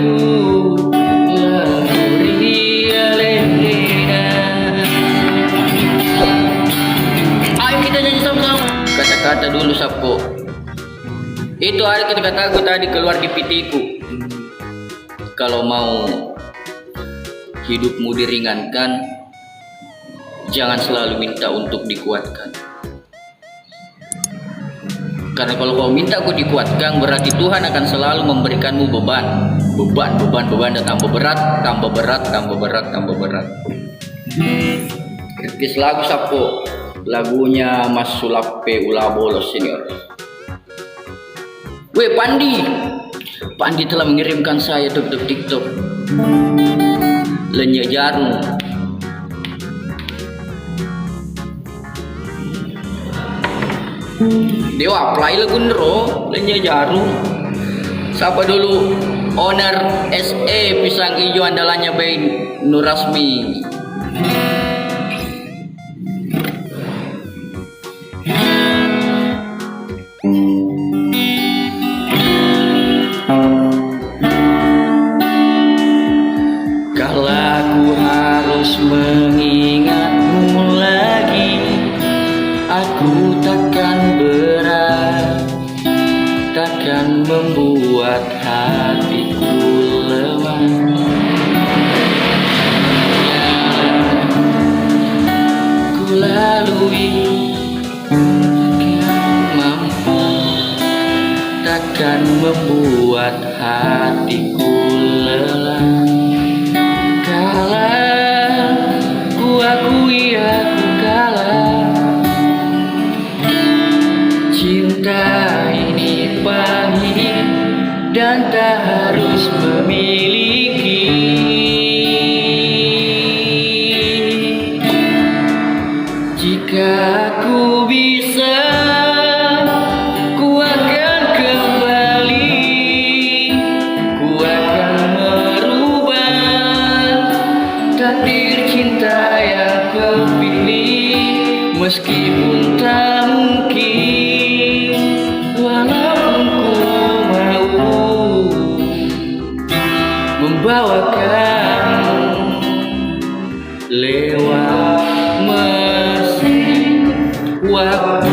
hatiku ria lena. Ayo kita nyanyi sama-sama. Kata-kata dulu Sapo. Itu hari kata-kataku tadi keluar di pitiku. Kalau mau hidupmu diringankan, jangan selalu minta untuk dikuatkan. Karena kalau kau minta aku dikuatkan, berarti Tuhan akan selalu memberikanmu beban. Beban dan tambah berat, tambah berat, tambah berat, tambah berat. Kritis lagu Sapo. Lagunya Mas Sulape Ulabolos Senior. Weh Pandi. Pandi telah mengirimkan saya TikTok. Lenya jarum. Dewa play lagu nero Lenya jarum. Siapa dulu owner SE pisang hijau andalannya Bain Nurasmi. Kalau aku harus mengingatmu lagi, aku takkan berat, takkan membuat hatiku lemah. Ku lalui takkan mampu, takkan membuat hatiku lelah. Kalah, ku akui aku kalah. Cinta ini pahit dan tak harus memiliki. Jika aku bisa, ku akan kembali. Ku akan merubah takdir cinta yang kupilih, meskipun tak mungkin, walaupun ku mau membawakan lewat mesin waktu.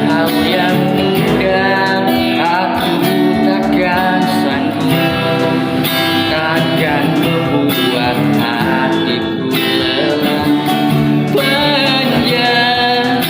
Hal yang mudah aku takkan sanggup, takkan membuat hatiku lelah. Panjang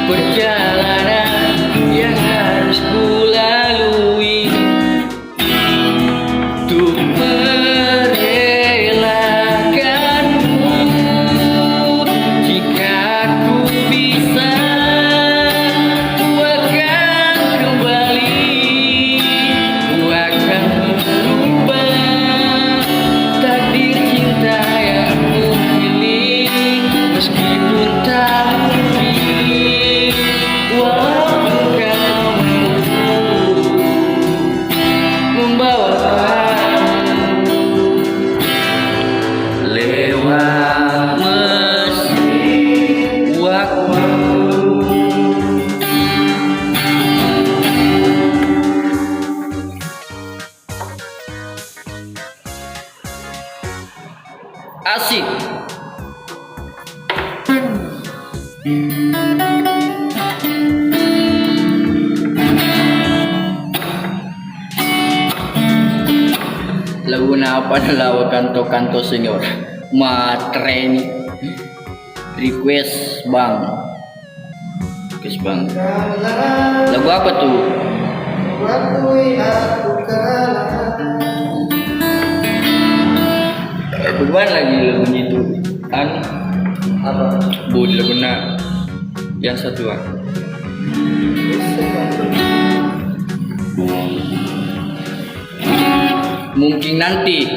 perjalanan yang harus ku lalui untuk merelakanmu. Jika aku bisa, asik. Lagu apa lawa kanto senior matreni request bang. Lagu apa tuh? Bagaimana lagi lagunya itu? Apa? Boleh lagunya yang satu Mungkin nanti.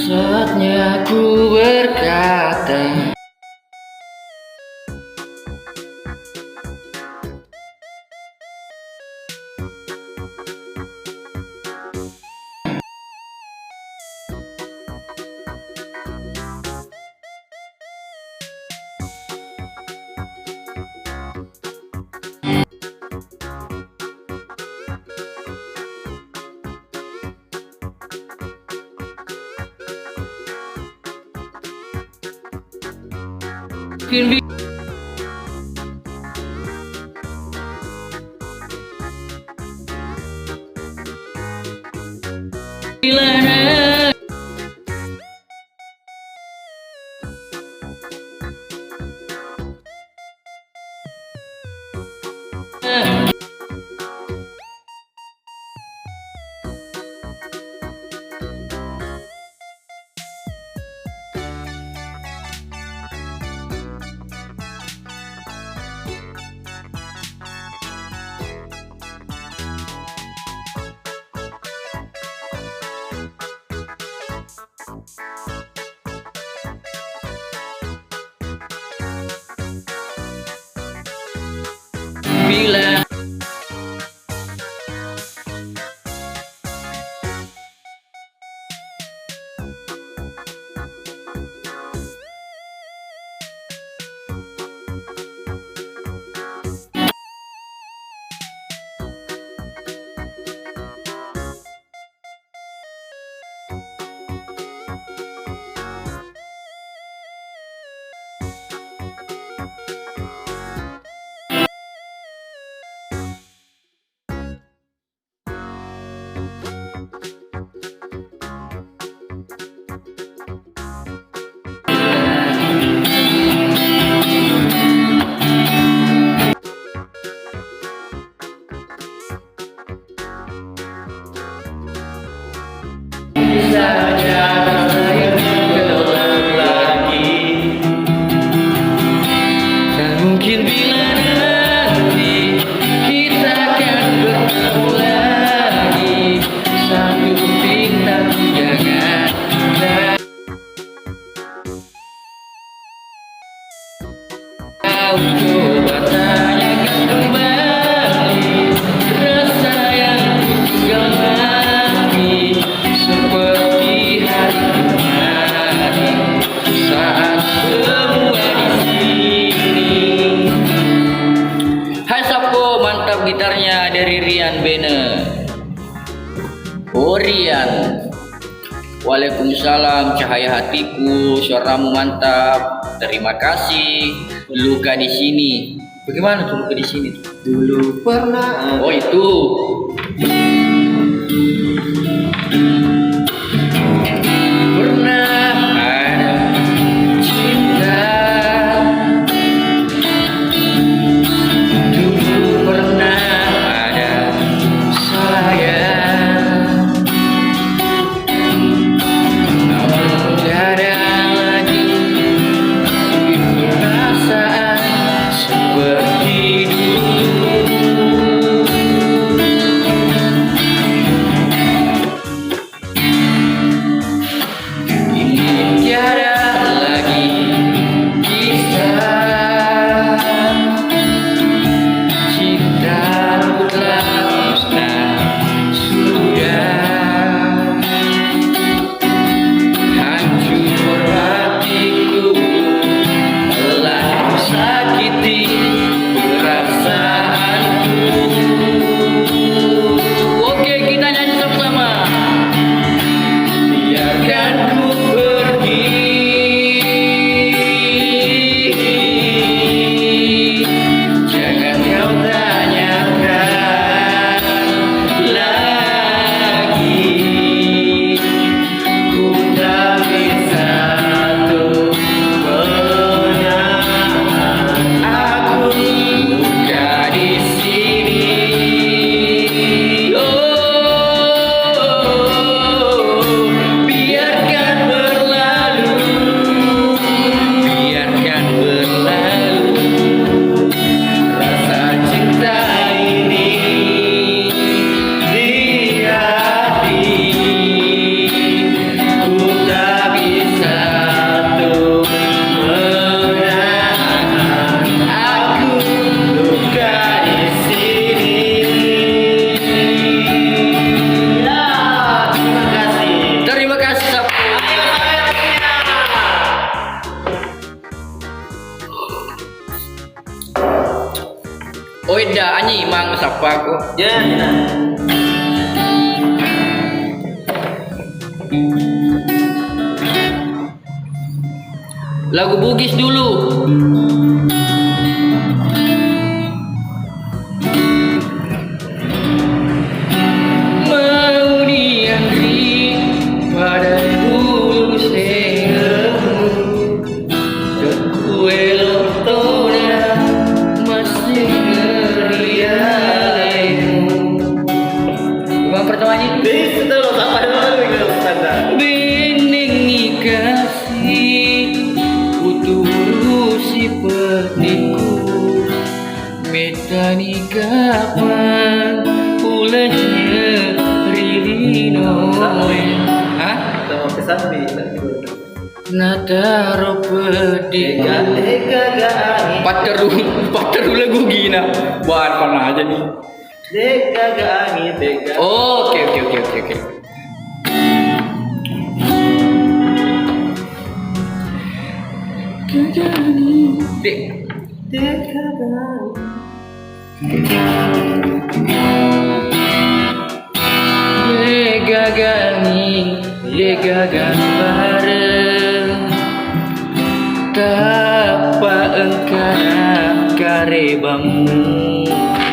Saatnya aku berkata. Bila saja saya terulang lagi, tak mungkin bila nanti kita akan bertemu lagi. Satu bintang jangan kau coba tanyakan kembali rasa yang ku tinggal seperti hari kemarin saat semua di sini. Hai Sapo, mantap gitarnya dari Rian Bene. Oh Rian, waalaikumsalam cahaya hatiku, suaramu mantap. Terima kasih. Luka di sini. Bagaimana tuh luka di sini? Dulu pernah. Oh itu. Pernah ada cinta, dulu pernah ada sayang, namun tiada lagi perasaan seperti dulu. Jangan. Lagu Bugis dulu. Mau diantri pada bulu sengamu ke kue lotona masih ngerialemu. Bang pertamanya itu Itu lo sama dulu gitu standar. Bening kasih uturusi petiku metani kapan ulahnya rilino. Hah? Sama pesan bi. Nataro pediku Deka gak pateru lagu gina. Buat pernah aja nih. Deka gak angin deka. Oke. Dek. Deka gak. Legagan bareng tapa engkara karebamu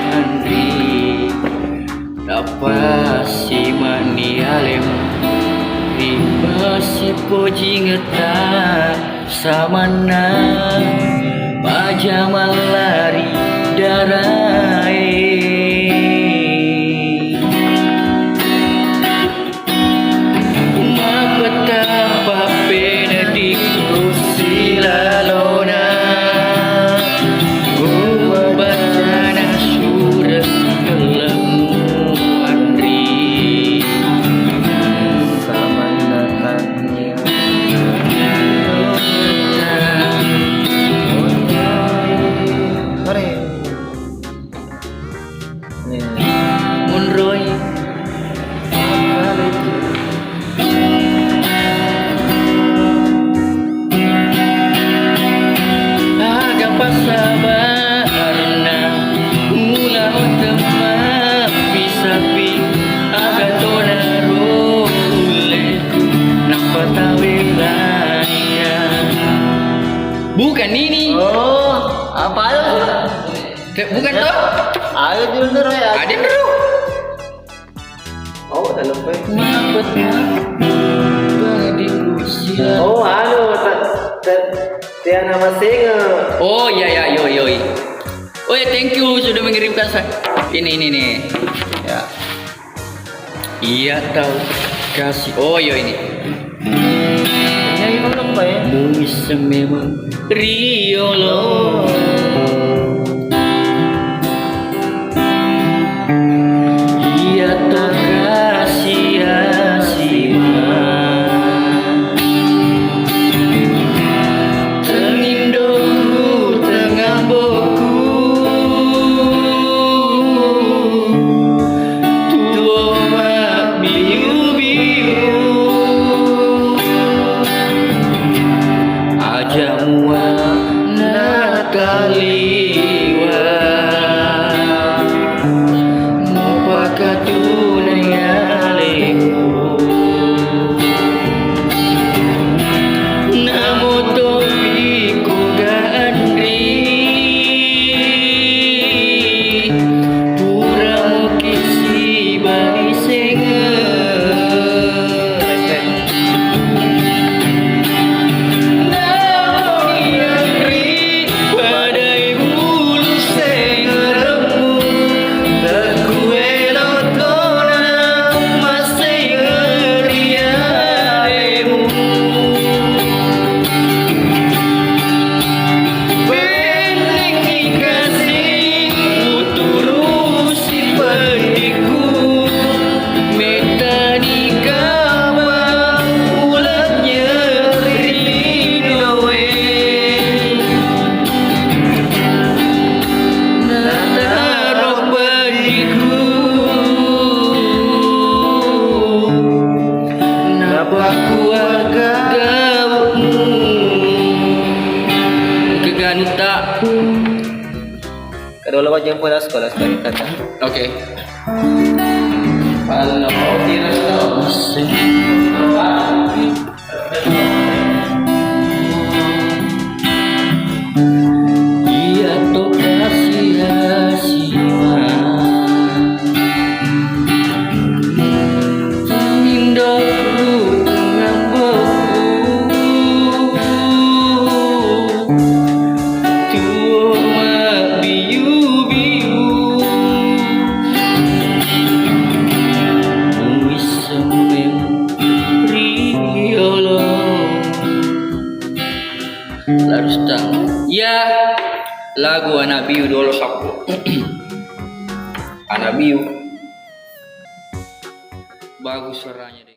Andri tapa si mani alem riba si poji ngeta samana pajamal lari darai. Betapa Benediktus Silalona bacana surat gelemu Andri Sama natanya. Mari. Munroy agak pasabarna mula teman pisapi agak tonaro leku nak patawelania. Bukan ini. Oh, apa itu? Bukan toh? Ayo dulu ya. Ada bro. Oh, dalam pe. Oh, Oh, anu, Tian nama singa. oh ya, yo. Oh ya, thank you sudah mengirimkan ini nih. Ya. Iya tahu kasih. Oh yo ini. Nyanyi dong apa ya? Muisa memang Riolo. Iya tak kasih Tenindoku tengah boku tua biu-biu aja muak nakaliwa mau pakai tunai aleku namo topiku gandri pura mukisi bari Kalau lewat yang pada sekolah sekali kata. Oke. Paano ko tiras to? Iya to kasih ya lagu anak biu dulu sapu anak biu bagus suaranya deh.